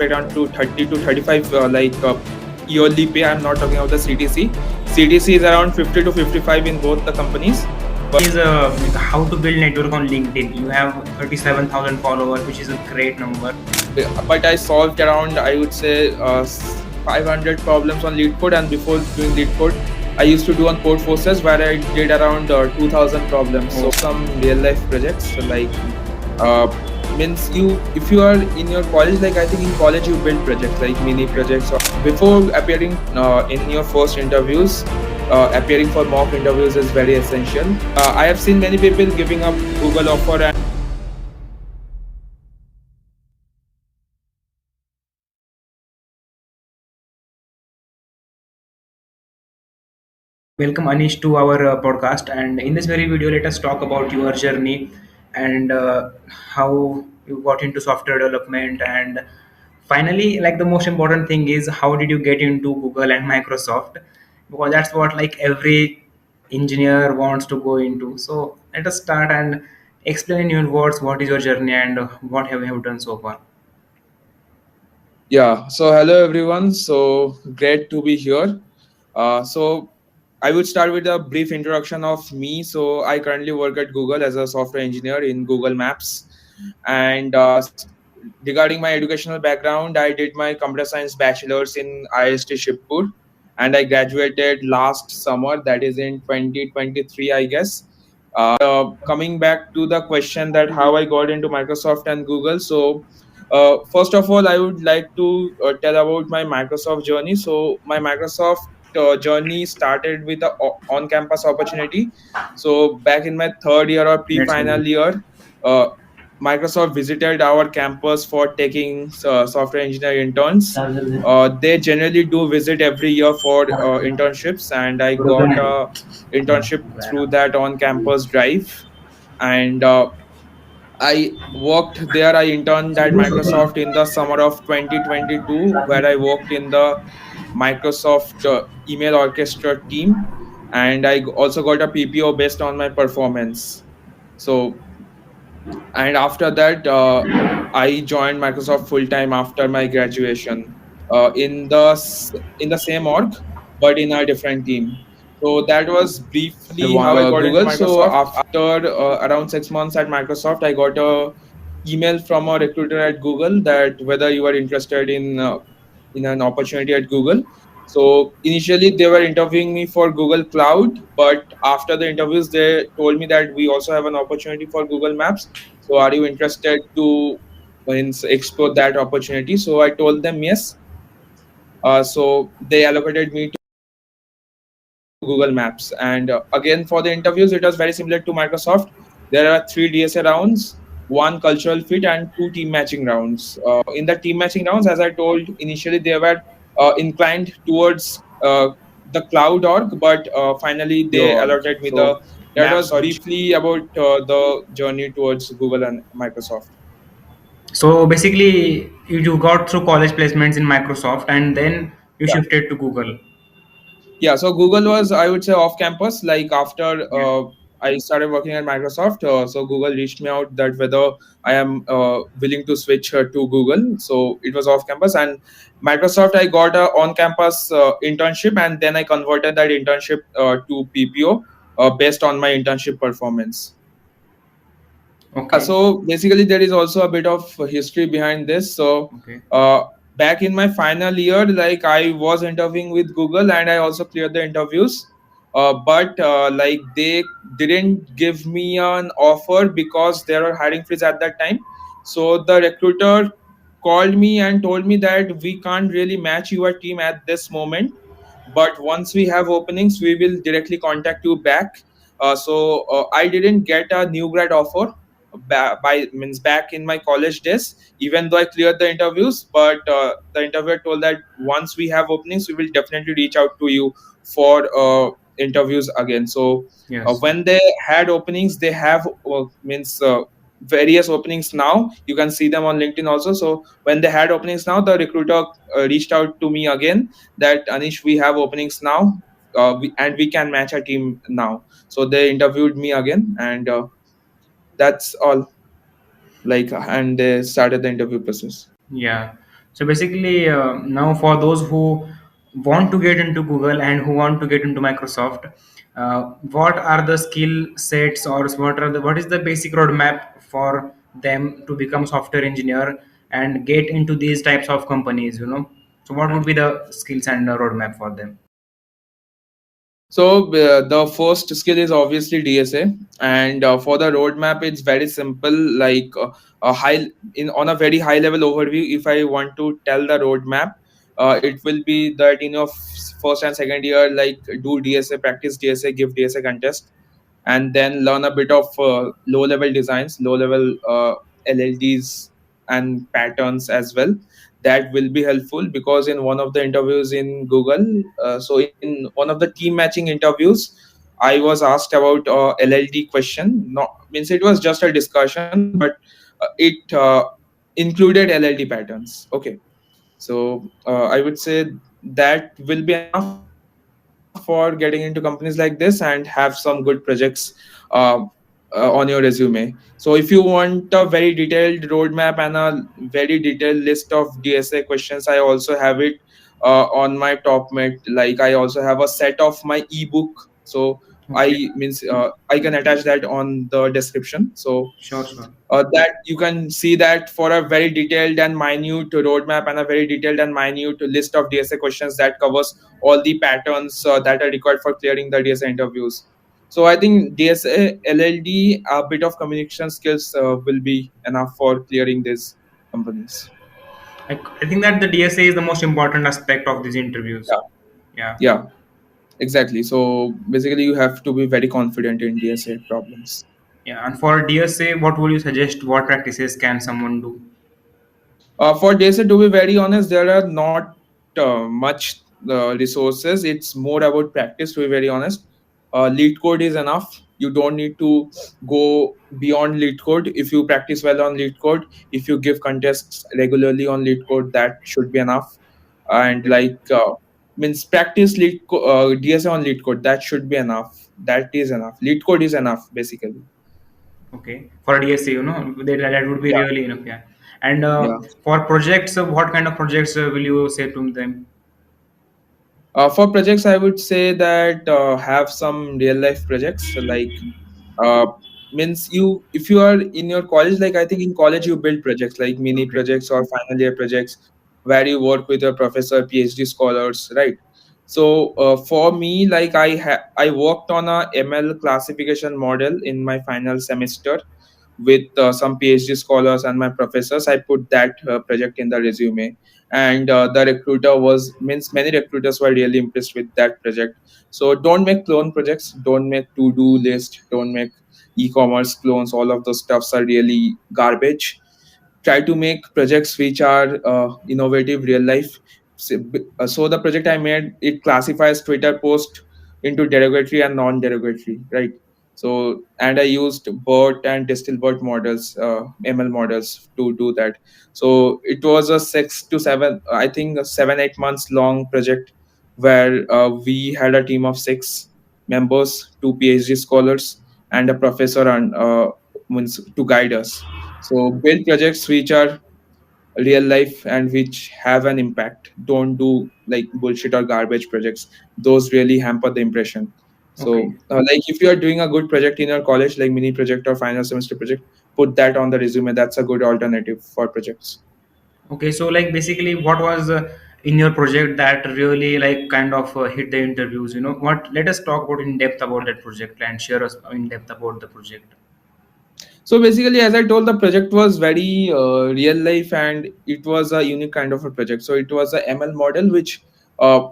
expect around to 30 to 35 yearly pay. I'm not talking about the CTC. CTC is around 50 to 55 in both the companies. Is how to build network on LinkedIn. You have 37,000 followers, which is a great number. But I solved around, I would say, 500 problems on lead code, and before doing lead code, I used to do on code forces where I did around 2,000 problems. So some real life projects, so like means you, if you are in your college, like I think in college you build projects like mini projects. Or before appearing in your first interviews, appearing for mock interviews is very essential. I have seen many people giving up Google offer and Welcome Anish to our podcast, and in this very video, let us talk about your journey and how you got into software development, and finally, like the most important thing is how did you get into Google and Microsoft, because that's what like every engineer wants to go into. So let us start and explain in your words what is your journey and what have you done so far. yeah. So hello everyone. So great to be here. So I would start with a brief introduction of me. So I currently work at Google as a software engineer in Google Maps. And regarding my educational background, I did my computer science bachelor's in IST Shibpur, and I graduated last summer. That is in 2023, I guess. Coming back to the question that how I got into Microsoft and Google. So first of all, I would like to tell about my Microsoft journey. So my Microsoft journey started with a on-campus opportunity. So back in my third year or That's pre-final good. year, uh, Microsoft visited our campus for taking software engineer interns. They generally do visit every year for internships, and I got a internship through that on-campus drive. And I worked there. I interned at Microsoft in the summer of 2022, where I worked in the Microsoft email orchestra team, and I also got a PPO based on my performance. So, and after that, I joined Microsoft full time after my graduation in the same org, but in a different team. So that was briefly how I got into Google. So Microsoft. After around 6 months at Microsoft, I got a email from a recruiter at Google that whether you are interested in an opportunity at Google. So initially they were interviewing me for Google Cloud, but after the interviews they told me that we also have an opportunity for Google Maps. So are you interested to explore that opportunity? So I told them yes. So they allocated me to Google Maps. And again, for the interviews, it was very similar to Microsoft. There are three DSA rounds, one cultural fit, and two team matching rounds. In the team matching rounds, as I told initially, they were inclined towards the cloud org, but finally they allotted me the. so That was maps or briefly about the journey towards Google and Microsoft. so basically you got through college placements in Microsoft and then you Yeah. shifted to Google. Yeah, so Google was, I would say, off campus. Like after Yeah. I started working at Microsoft, so Google reached me out that whether I am willing to switch to Google. So it was off campus, and Microsoft I got a on campus internship, and then I converted that internship to PPO based on my internship performance. Okay. So basically, there is also a bit of history behind this. So Okay. back in my final year, like I was interviewing with Google, and I also cleared the interviews. But like they didn't give me an offer because there were hiring freeze at that time. So the recruiter called me and told me that we can't really match your team at this moment, but once we have openings, we will directly contact you back. So I didn't get a new grad offer by means back in my college days, even though I cleared the interviews. But the interviewer told that once we have openings, we will definitely reach out to you for interviews again. So Yes. when they had openings, they have means various openings now. You can see them on LinkedIn also. So when they had openings now, the recruiter reached out to me again that Anish, we have openings now, and we can match our team now. So they interviewed me again, and that's all. Like, and they started the interview process. Yeah. So basically, now for those who want to get into Google and who want to get into Microsoft, what are the skill sets, or what is the basic roadmap for them to become software engineer and get into these types of companies? So what would be the skills and roadmap for them? So the first skill is obviously DSA, and for the roadmap, it's very simple. Like a high in on a very high level overview. If I want to tell the roadmap, it will be that in your first and second year, like do DSA, practice DSA, give DSA contest, and then learn a bit of low level designs, low level LLDs and patterns as well. That will be helpful because in one of the interviews in Google, so in one of the team matching interviews, I was asked about LLD question. Not means it was just a discussion, but it included LLD patterns. Okay, so I would say that will be enough for getting into companies like this and have some good projects uh, on your resume. So if you want a very detailed roadmap and a very detailed list of DSA questions, I also have it on my top mate. Like I also have a set of my ebook. So Okay, I can attach that on the description. So sure, sure. that you can see that for a very detailed and minute roadmap and a very detailed and minute list of DSA questions that covers all the patterns that are required for clearing the DSA interviews. So I think DSA, LLD, a bit of communication skills will be enough for clearing these companies. I think that the DSA is the most important aspect of these interviews. Yeah, Yeah. yeah, exactly. So basically, you have to be very confident in DSA problems. Yeah, and for DSA, what would you suggest? What practices can someone do? For DSA, to be very honest, there are not much resources. It's more about practice, to be very honest. Lead code is enough. You don't need to go beyond lead code. If you practice well on lead code, if you give contests regularly on lead code, that should be enough. And Okay. like means practice DSA on lead code. That should be enough. That is enough. Lead code is enough, basically. Okay. For DSA, that would be Yeah, really enough. Yeah. And yeah. for projects, what kind of projects will you say to them? For projects, I would say that have some real life projects. Like uh, means you if you are in your college, like I think in college you build projects like mini Okay. projects or final year projects where you work with your professor, PhD scholars, right? So for me, like I worked on a ML classification model in my final semester with some PhD scholars and my professors. I put that project in the resume, and the recruiter was means many recruiters were really impressed with that project. So don't make clone projects, don't make to-do list, don't make e-commerce clones. All of those stuffs are really garbage. Try to make projects which are innovative, real life. So the project I made, it classifies Twitter post into derogatory and non-derogatory, right? So and I used BERT and Distilbert models, ML models to do that. So it was a 6 to 7, I think, a 7 8 months long project where we had a team of 6 members, 2 PhD scholars, and a professor and means to guide us. So build projects which are real life and which have an impact. Don't do like bullshit or garbage projects. Those really hamper the impression. Okay. So like if you are doing a good project in your college, like mini project or final semester project, put that on the resume. That's a good alternative for projects. Okay. So like basically, what was in your project that really like kind of hit the interviews? What? Let us talk about in depth about that project and share us in depth about the project. So basically, as I told, the project was very real life and it was a unique kind of a project. So it was a ML model which uh,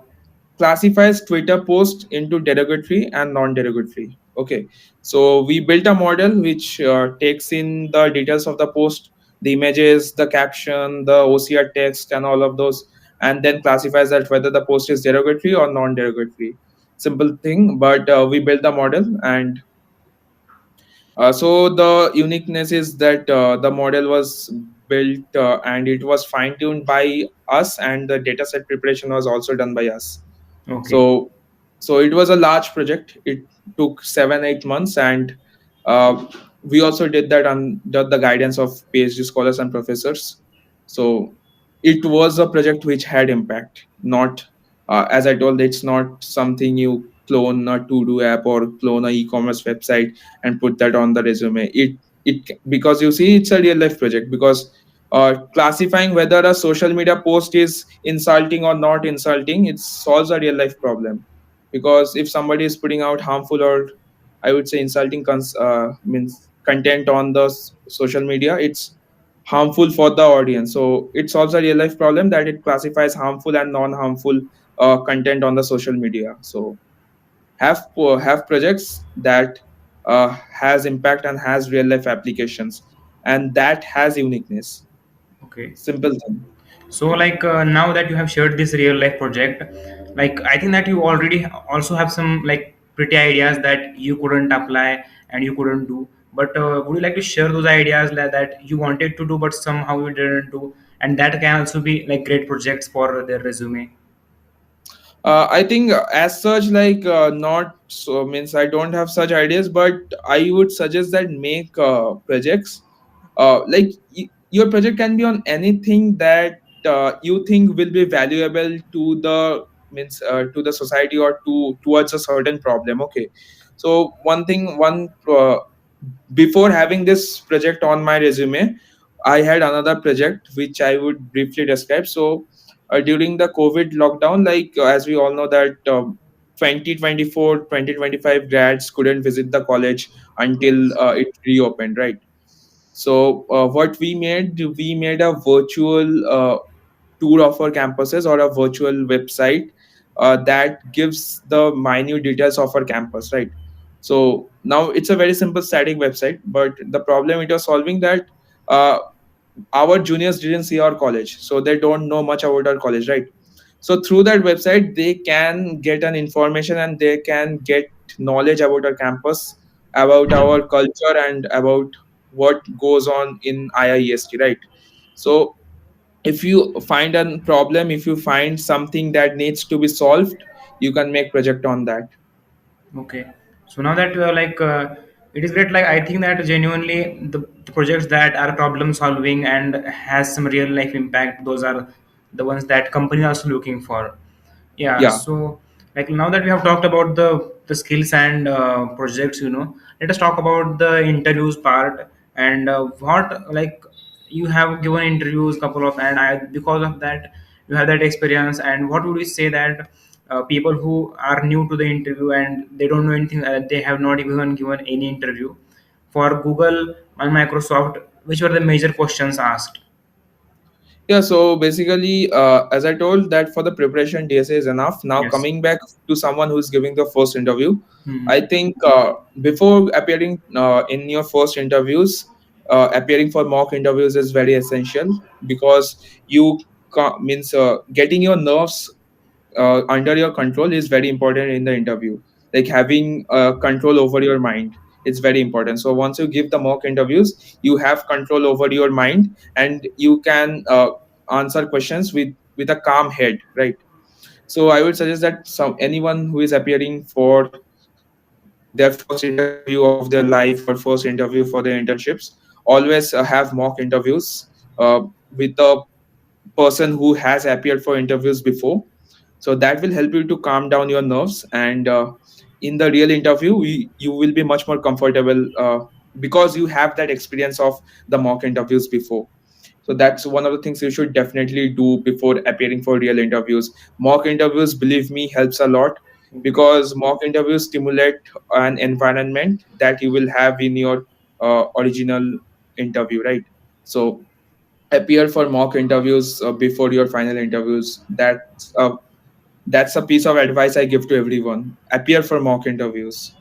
classifies Twitter posts into derogatory and non-derogatory. Okay, so we built a model which takes in the details of the post, the images, the caption, the OCR text, and all of those, and then classifies that whether the post is derogatory or non-derogatory. Simple thing, but we built the model, and so the uniqueness is that the model was built and it was fine tuned by us, and the data set preparation was also done by us. Okay. So, so it was a large project. It took 7 8 months, and uh, we also did that under the guidance of PhD scholars and professors. So it was a project which had impact, not as I told, it's not something you clone a to-do app or clone a e-commerce website and put that on the resume. Because you see, it's a real life project. Because classifying whether a social media post is insulting or not insulting, it solves a real life problem. Because if somebody is putting out harmful or I would say insulting means content on the social media, it's harmful for the audience. So it solves a real life problem that it classifies harmful and non-harmful content on the social media. So have projects that has impact and has real life applications, and that has uniqueness. Okay. Simple thing. So like now that you have shared this real life project, like I think that you already also have some like pretty ideas that you couldn't apply and you couldn't do. But would you like to share those ideas that you wanted to do but somehow you didn't do, and that can also be like great projects for their resume? I think as such, like not so means I don't have such ideas, but I would suggest that make projects. Like your project can be on anything that you think will be valuable to the to the society or towards a certain problem. Okay, so one before having this project on my resume, I had another project which I would briefly describe. So during the COVID lockdown, like as we all know that 2024 grads couldn't visit the college until Yes. it reopened, right? So what we made a virtual tour of our campuses, or a virtual website that gives the minute details of our campus, right? So now it's a very simple static website, but the problem it was solving that uh, our juniors didn't see our college, so they don't know much about our college, right? So through that website they can get an information and they can get knowledge about our campus, about our culture, and about what goes on in IIEST, right? So if you find a problem, if you find something that needs to be solved, you can make project on that. Okay. So now that it is great. Like I think that genuinely the projects that are problem solving and has some real life impact, those are the ones that company are also looking for. Yeah. Yeah. So like now that we have talked about the skills and projects, let us talk about the interviews part and what like you have given interviews couple of, and I because of that you have that experience, and what would you say that people who are new to the interview and they don't know anything, they have not even given any interview for Google and Microsoft, which were the major questions asked? Yeah, so basically, as I told that for the preparation, DSA is enough. Now Yes. coming back to someone who is giving the first interview, Hmm. I think before appearing in your first interviews, appearing for mock interviews is very essential. Because you means getting your nerves under your control is very important in the interview. Like having control over your mind, it's very important. So once you give the mock interviews, you have control over your mind, and you can answer questions with a calm head, right? So I would suggest that anyone who is appearing for their first interview of their life or first interview for their internships, always have mock interviews with the person who has appeared for interviews before. So that will help you to calm down your nerves, and in the real interview you will be much more comfortable because you have that experience of the mock interviews before. So that's one of the things you should definitely do before appearing for real interviews. Mock interviews, believe me, helps a lot, Okay. because mock interviews stimulate an environment that you will have in your original interview, right? So appear for mock interviews before your final interviews. That's a piece of advice I give to everyone. Appear for mock interviews.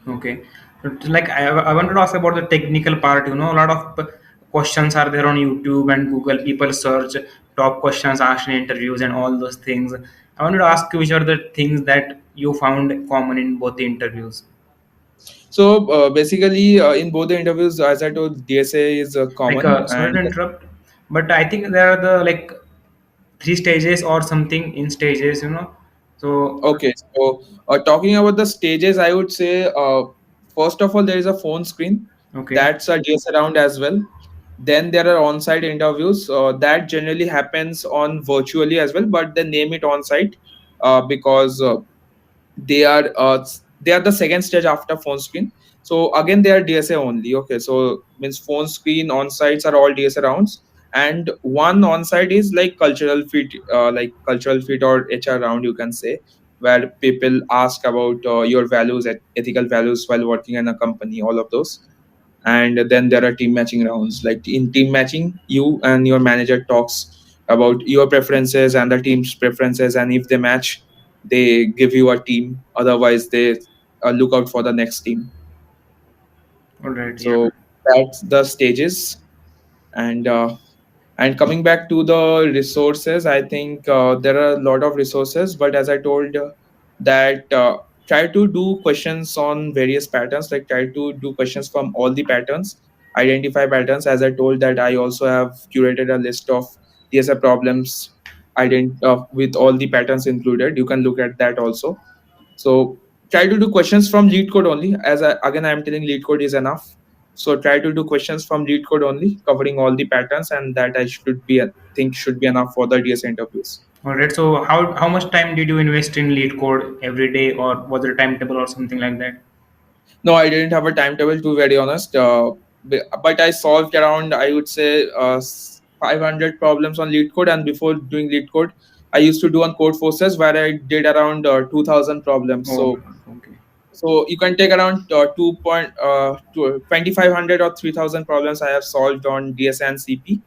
Okay. But, like I wanted to ask about the technical part. A lot of questions are there on YouTube and Google. People search top questions asked in interviews and all those things. I wanted to ask you which are the things that you found common in both the interviews. So basically, in both the interviews, as I told, DSA is Like, common. sorry And to interrupt, but I think there are the like three stages or something in stages. So, okay, so talking about the stages, I would say first of all there is a phone screen. okay, That's a DSA round as well. Then there are on-site interviews that generally happens on virtually as well, but they name it on-site because they are they are the second stage after phone screen. So again they are DSA only. Okay, so means phone screen on sites are all DSA rounds, and one on site is like cultural fit or HR round, you can say, where people ask about your values, ethical values while working in a company, all of those. And then there are team matching rounds. Like in team matching, you and your manager talks about your preferences and the team's preferences, and if they match, they give you a team. Otherwise they look out for the next team. All right. Yeah. So that's the stages. And coming back to the resources, I think there are a lot of resources, but as I told, that try to do questions on various patterns, like try to do questions from all the patterns, identify patterns. As I told, that I also have curated a list of TSA problems with all the patterns included. You can look at that also. So try to do questions from lead code only. Again, I am telling lead code is enough. So try to do questions from lead code only, covering all the patterns, and that I should be think should be enough for the DS interviews. All right. So how much time did you invest in lead code every day, or was there a timetable or something like that? No, I didn't have a timetable, to be very honest. But I solved around, I would say, 500 problems on lead code, and before doing lead code, I used to do on code forces where I did around 2,000 problems. Oh, okay. So you can take around 2,500 or 3,000 problems I have solved on DSA and CP.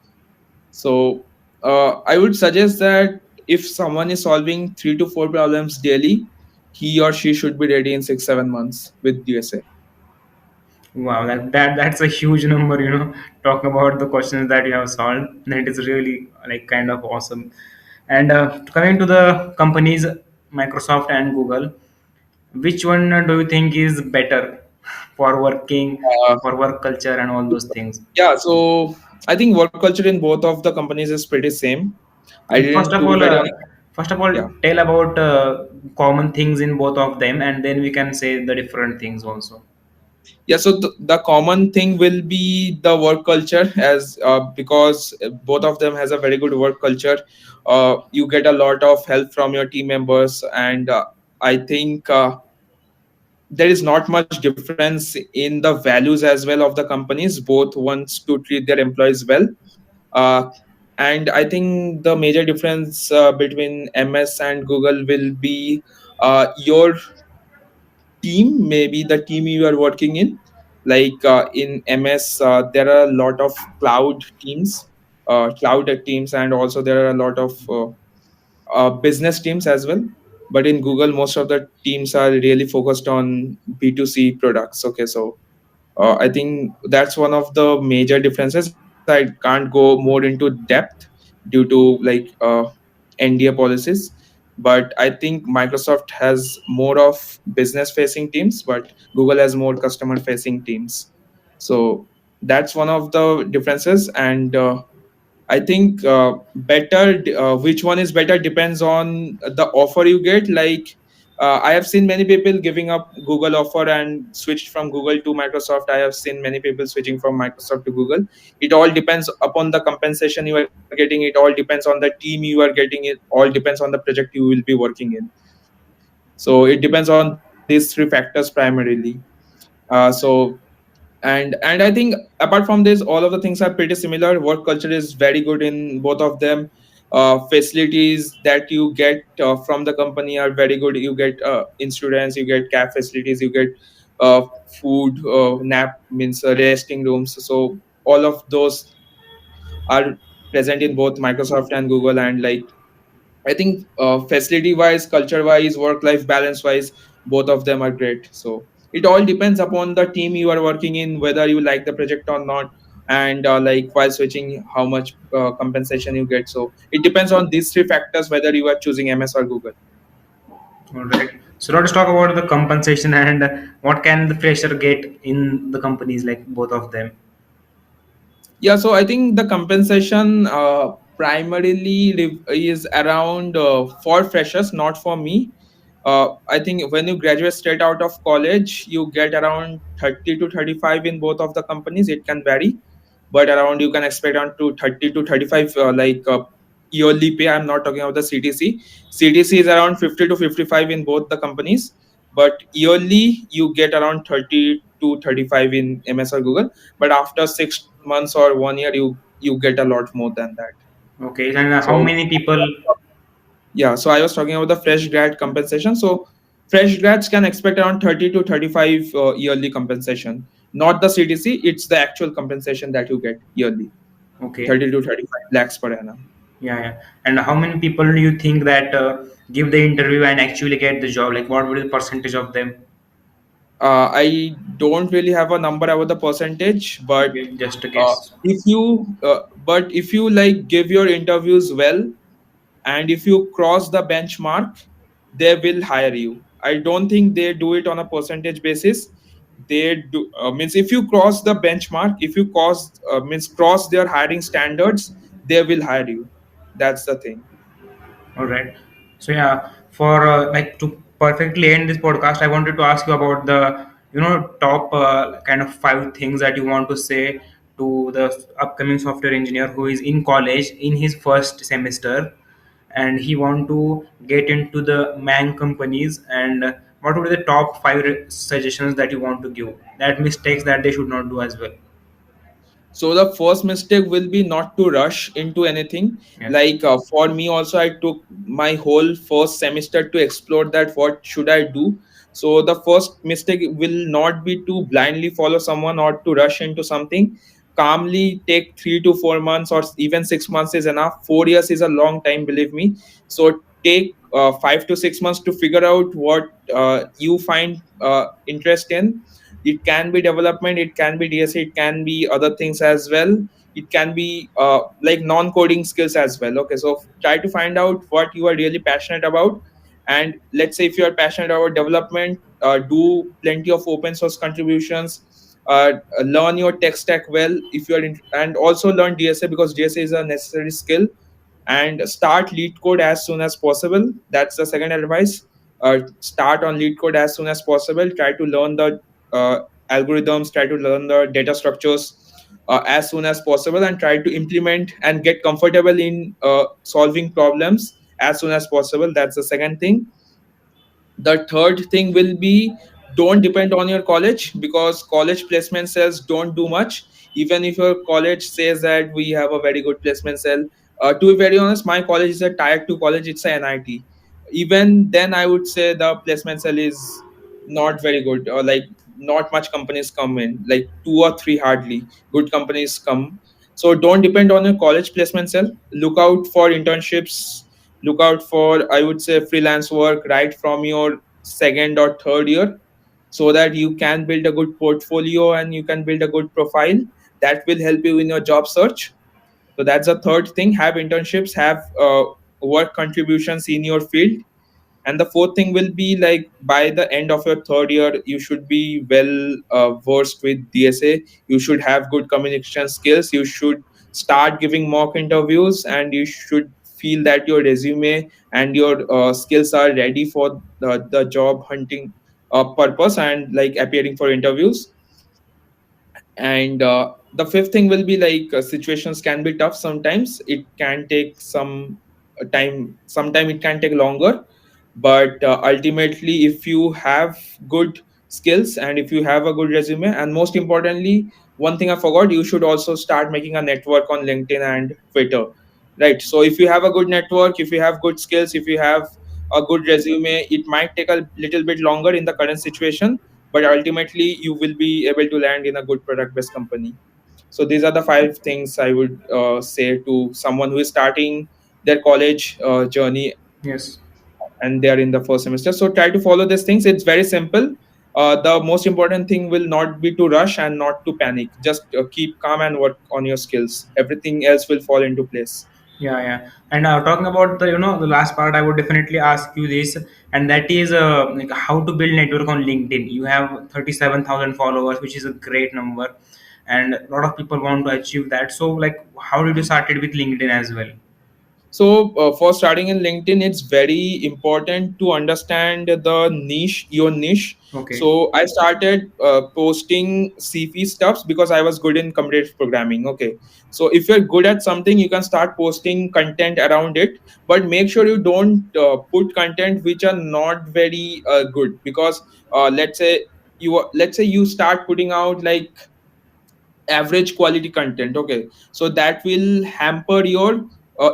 So I would suggest that if someone is solving 3 to 4 problems daily, he or she should be ready in 6 7 months with DSA. Wow, that's a huge number, Talk about the questions that you have solved. That is really like kind of awesome. And coming to the companies, Microsoft and Google, which one do you think is better for working, Uh, for work culture and all those things? yeah, so I think work culture in both of the companies is pretty same. I And didn't, to be very honest. first of all, Yeah. tell about common things in both of them, and then we can say the different things also. Yeah, so the common thing will be the work culture, as because both of them has a very good work culture. You get a lot of help from your team members, and I think there is not much difference in the values as well of the companies. Both wants to treat their employees well. uh, and I think the major difference between MS and Google will be your team, maybe the team you are working in. Like in MS, there are a lot of cloud teams, and also there are a lot of business teams as well. But in Google, most of the teams are really focused on B2C products. Okay, so I think that's one of the major differences. I can't go more into depth due to like NDA policies, but I think Microsoft has more of business facing teams, but Google has more customer facing teams. So that's one of the differences. And I think which one is better depends on the offer you get. Like I have seen many people giving up Google offer and switched from Google to Microsoft. I have seen many people switching from Microsoft to Google. It all depends upon the compensation you are getting. It all depends on the team you are getting. It all depends on the project you will be working in. So it depends on these three factors primarily. So and I think apart from this, all of the things are pretty similar. Work culture is very good in both of them. Facilities that you get from the company are very good. You get insurance, you get cab facilities, you get food, nap means resting rooms. So all of those are present in both Microsoft and Google. And like I think facility wise, culture wise, work life balance wise, both of them are great. So it all depends upon the team you are working in, whether you like the project or not, and like while switching, how much compensation you get. So it depends on these three factors whether you are choosing MS or Google. All right. So now let's talk about the compensation and what can the fresher get in the companies like both of them. Yeah, so I think the compensation primarily is around for freshers, not for me. I think when you graduate straight out of college, you get around 30 to 35 in both of the companies. It can vary. but around you can expect around to 30 to 35 yearly pay. I'm not talking about the CTC. CTC is around 50 to 55 in both the companies, but yearly you get around 30 to 35 in MS or Google. But after 6 months or 1 year, you get a lot more than that. Okay, and how So many people? yeah, so I was talking about the fresh grad compensation. So fresh grads can expect around 30 to 35 yearly compensation, not the CTC. It's the actual compensation that you get yearly, Okay, 30 to 35 lakhs per annum. yeah, yeah. And how many people do you think that give the interview and actually get the job? Like, what would be the percentage of them? I don't really have a number about the percentage, but Okay, just a guess. if you like give your interviews well, and if you cross the benchmark, they will hire you. I don't think they do it on a percentage basis. They do means if you cross the benchmark, if you cross their hiring standards, they will hire you. That's the thing. All right. So yeah, for like to perfectly end this podcast, I wanted to ask you about the top kind of five things that you want to say to the upcoming software engineer who is in college in his first semester, and he want to get into the man companies. And what would be the top five suggestions that you want to give? That mistakes that they should not do as well. So the first mistake will be not to rush into anything. Yes. Like for me also, I took my whole first semester to explore that what should I do. So the first mistake will not be to blindly follow someone or to rush into something. Calmly take 3 to 4 months or even 6 months is enough. 4 years is a long time, believe me. So take 5 to 6 months to figure out what you find interest in. It can be development, it can be DSA, it can be other things as well. It can be like non-coding skills as well. Okay, so try to find out what you are really passionate about. And let's say if you are passionate about development, do plenty of open source contributions, learn your tech stack well. If you are in, and also learn DSA, because DSA is a necessary skill. And start lead code as soon as possible. That's the second advice. Start on lead code as soon as possible. Try to learn the uh, algorithms, try to learn the data structures as soon as possible, and try to implement and get comfortable in solving problems as soon as possible. That's the second thing. The third thing will be, don't depend on your college, because college placement cells don't do much. Even if your college says that we have a very good placement cell, to be very honest, my college is a tier 2 college, it's a NIT. Even then I would say the placement cell is not very good, or like not much companies come in, like two or three hardly good companies come. So don't depend on your college placement cell. Look out for internships, look out for, I would say, freelance work right from your second or third year, so that you can build a good portfolio and you can build a good profile that will help you in your job search. So that's the third thing. Have internships, have work contributions in your field. And the fourth thing will be, like, by the end of your third year you should be well versed with DSA. You should have good communication skills, you should start giving mock interviews, and you should feel that your resume and your skills are ready for the job hunting purpose and like appearing for interviews. And the fifth thing will be, like, situations can be tough sometimes. It can take some time, sometime it can take longer. But ultimately, if you have good skills and if you have a good resume, and most importantly, one thing I forgot, you should also start making a network on LinkedIn and Twitter, right? So if you have a good network, if you have good skills, if you have a good resume, it might take a little bit longer in the current situation, but ultimately you will be able to land in a good product based company. So these are the five things I would say to someone who is starting their college journey Yes. and they are in the first semester. So try to follow these things. It's very simple. The most important thing will not be to rush and not to panic. Just keep calm and work on your skills. Everything else will fall into place. Yeah, yeah. And talking about the the last part, I would definitely ask you this, and that is like how to build network on LinkedIn. You have 37,000 followers, which is a great number, and a lot of people want to achieve that. So, like, how did you started with LinkedIn as well? So for starting in LinkedIn, it's very important to understand the niche, your niche. Okay. So I started posting CP stuffs because I was good in competitive programming. Okay, so if you're good at something, you can start posting content around it, but make sure you don't put content which are not very good, because let's say you start putting out like average quality content. Okay, so that will hamper your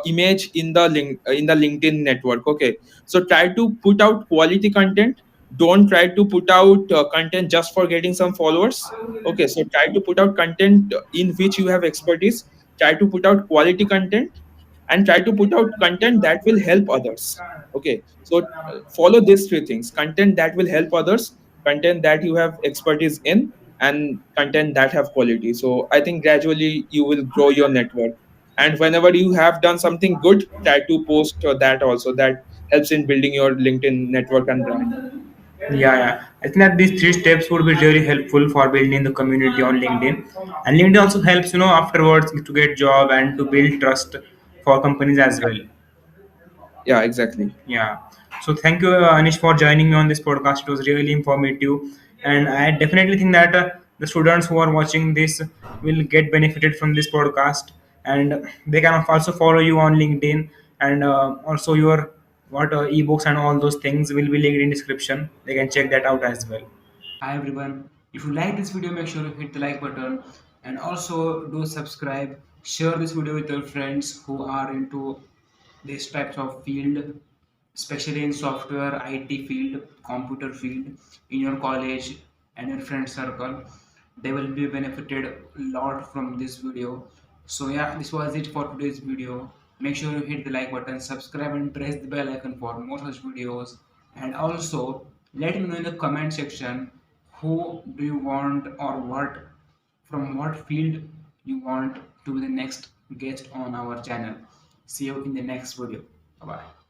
image in the LinkedIn network. Okay, so try to put out quality content. Don't try to put out content just for getting some followers. Okay, so try to put out content in which you have expertise. Try to put out quality content, and try to put out content that will help others. Okay, so follow these three things: content that will help others, content that you have expertise in, and content that have quality. So I think gradually you will grow your network, and whenever you have done something good, try to post that also. That helps in building your LinkedIn network and brand. Yeah, yeah. I think that these three steps would be really helpful for building the community on LinkedIn. And LinkedIn also helps, afterwards to get job and to build trust for companies as Yeah, well. yeah, exactly. Yeah. So thank you, Anish, for joining me on this podcast. It was really informative, and I definitely think that the students who are watching this will get benefited from this podcast, and they can also follow you on LinkedIn, and also your what ebooks and all those things will be linked in description. They can check that out as well. Hi everyone. If you like this video, make sure you hit the like button and also do subscribe. Share this video with your friends who are into these types of field, especially in software, IT field, computer field, in your college and your friend circle. They will be benefited a lot from this video. So yeah, this was it for today's video. Make sure you hit the like button, subscribe and press the bell icon for more such videos. And also let me know in the comment section who do you want or what from what field you want to be the next guest on our channel. See you in the next video. Bye bye.